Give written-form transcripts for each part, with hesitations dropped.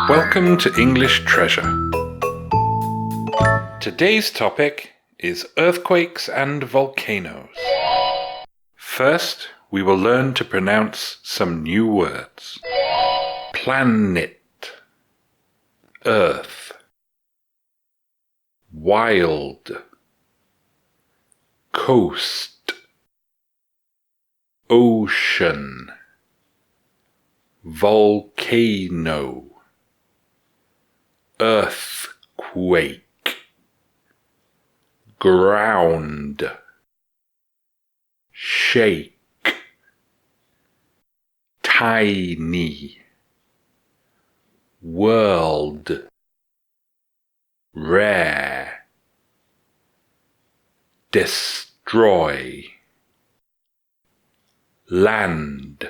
Welcome to English Treasure. Today's topic is earthquakes and volcanoes. First, we will learn to pronounce some new words. Planet, earth. Wild, coast. Ocean, volcano. Earthquake, ground, shake, tiny, world, rare, destroy, land,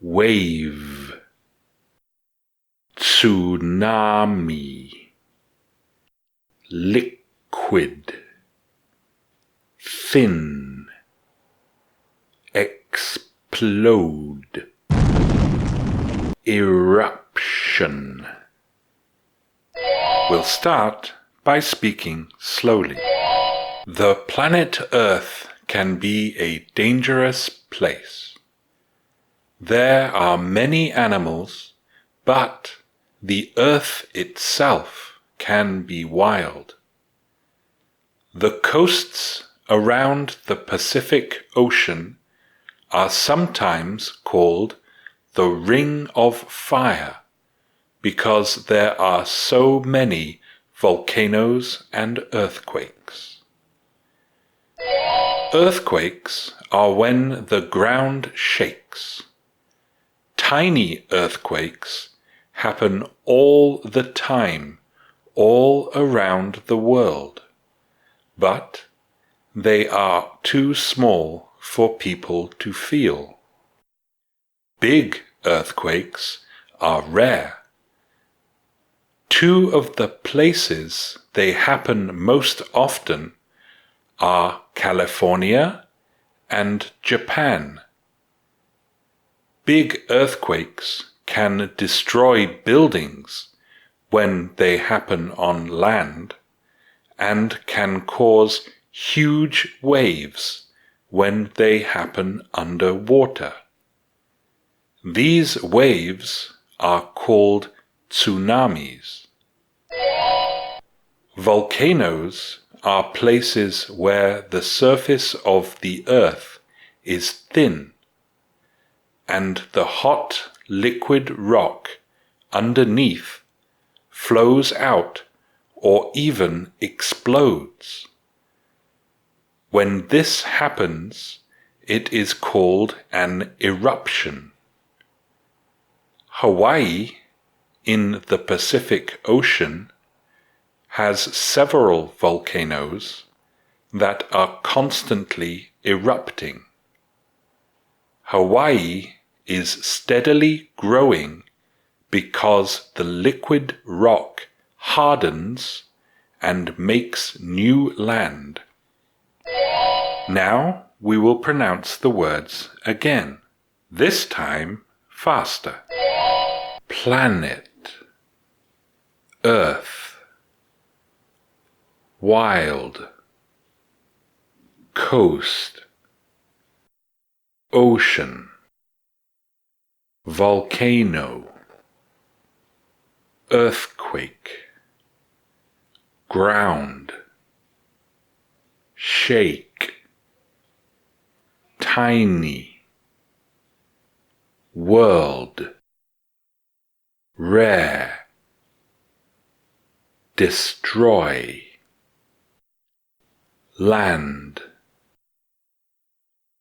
wave, tsunami, liquid, thin, explode, eruption. We'll start by speaking slowly. The planet Earth can be a dangerous place. There are many animals, but the Earth itself can be wild. The coasts around the Pacific Ocean are sometimes called the Ring of Fire because there are so many volcanoes and earthquakes. Earthquakes are when the ground shakes. Tiny earthquakes happen all the time, all around the world, but they are too small for people to feel. Big earthquakes are rare. Two of the places they happen most often are California and Japan. Big earthquakes can destroy buildings when they happen on land and can cause huge waves when they happen underwater. These waves are called tsunamis. Volcanoes are places where the surface of the earth is thin and the hot liquid rock underneath flows out or even explodes. When this happens, it is called an eruption. Hawaii, in the Pacific Ocean, has several volcanoes that are constantly erupting. Hawaii is steadily growing because the liquid rock hardens and makes new land. Now we will pronounce the words again, this time faster. Planet, earth, wild, coast, ocean, volcano, earthquake, ground, shake, tiny, world, rare, destroy, land,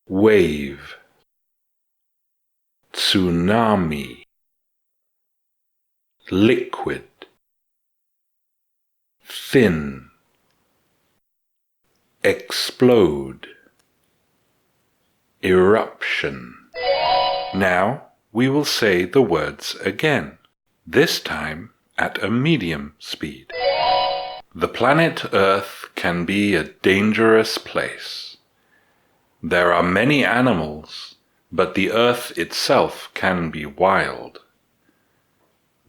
wave, tsunami, liquid, thin, explode, eruption. Now we will say the words again, this time at a medium speed. The planet Earth can be a dangerous place. There are many animals, but the Earth itself can be wild.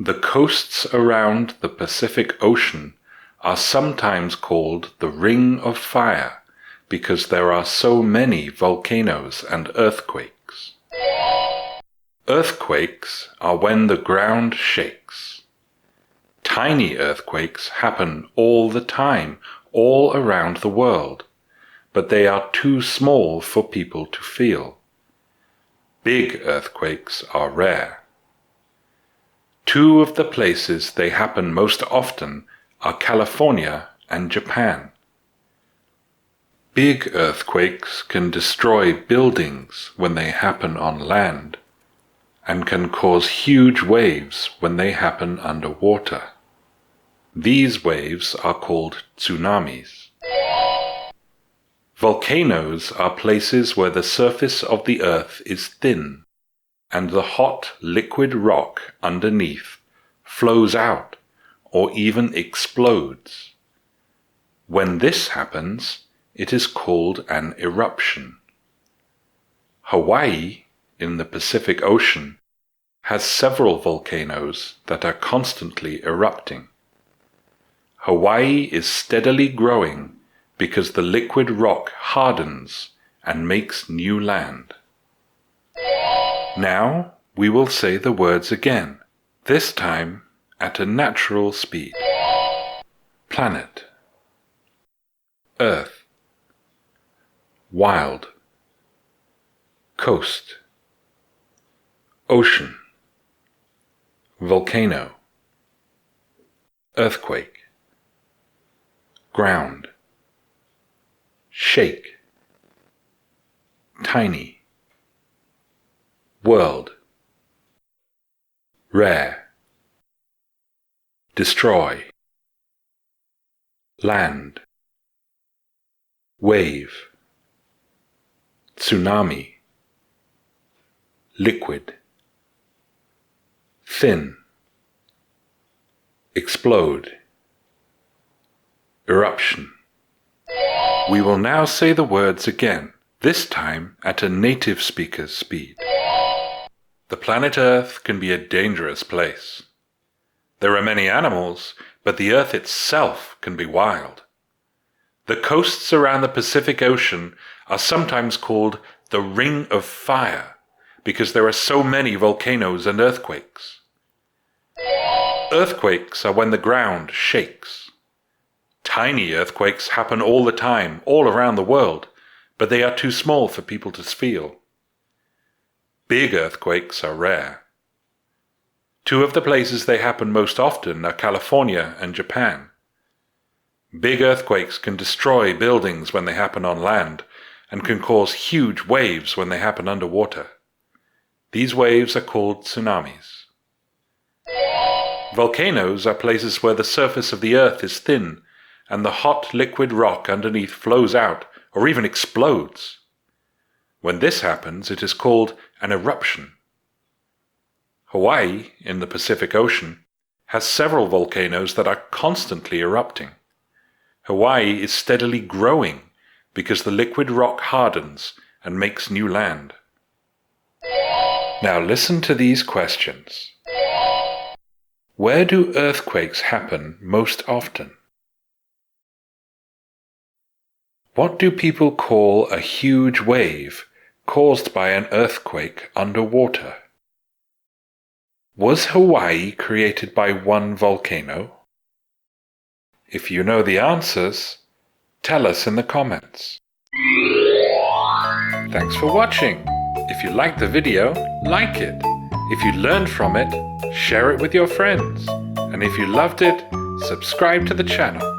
The coasts around the Pacific Ocean are sometimes called the Ring of Fire because there are so many volcanoes and earthquakes. Earthquakes are when the ground shakes. Tiny earthquakes happen all the time, all around the world, but they are too small for people to feel. Big earthquakes are rare. Two of the places they happen most often are California and Japan. Big earthquakes can destroy buildings when they happen on land, and can cause huge waves when they happen underwater. These waves are called tsunamis. Volcanoes are places where the surface of the earth is thin, and the hot liquid rock underneath flows out or even explodes. When this happens, it is called an eruption. Hawaii, in the Pacific Ocean, has several volcanoes that are constantly erupting. Hawaii is steadily growing because the liquid rock hardens and makes new land. Now we will say the words again, this time at a natural speed. Planet, Earth, wild, coast, ocean, volcano, earthquake, ground, shake, tiny, world, rare, destroy, land, wave, tsunami, liquid, thin, explode, eruption. We will now say the words again, this time at a native speaker's speed. The planet Earth can be a dangerous place. There are many animals, but the Earth itself can be wild. The coasts around the Pacific Ocean are sometimes called the Ring of Fire because there are so many volcanoes and earthquakes. Earthquakes are when the ground shakes. Tiny earthquakes happen all the time, all around the world, but they are too small for people to feel. Big earthquakes are rare. Two of the places they happen most often are California and Japan. Big earthquakes can destroy buildings when they happen on land, and can cause huge waves when they happen underwater. These waves are called tsunamis. Volcanoes are places where the surface of the earth is thin, and the hot liquid rock underneath flows out or even explodes. When this happens, it is called an eruption. Hawaii, in the Pacific Ocean, has several volcanoes that are constantly erupting. Hawaii is steadily growing because the liquid rock hardens and makes new land. Now listen to these questions. Where do earthquakes happen most often? What do people call a huge wave caused by an earthquake underwater? Was Hawaii created by one volcano? If you know the answers, tell us in the comments. Thanks for watching. If you liked the video, like it. If you learned from it, share it with your friends. And if you loved it, subscribe to the channel.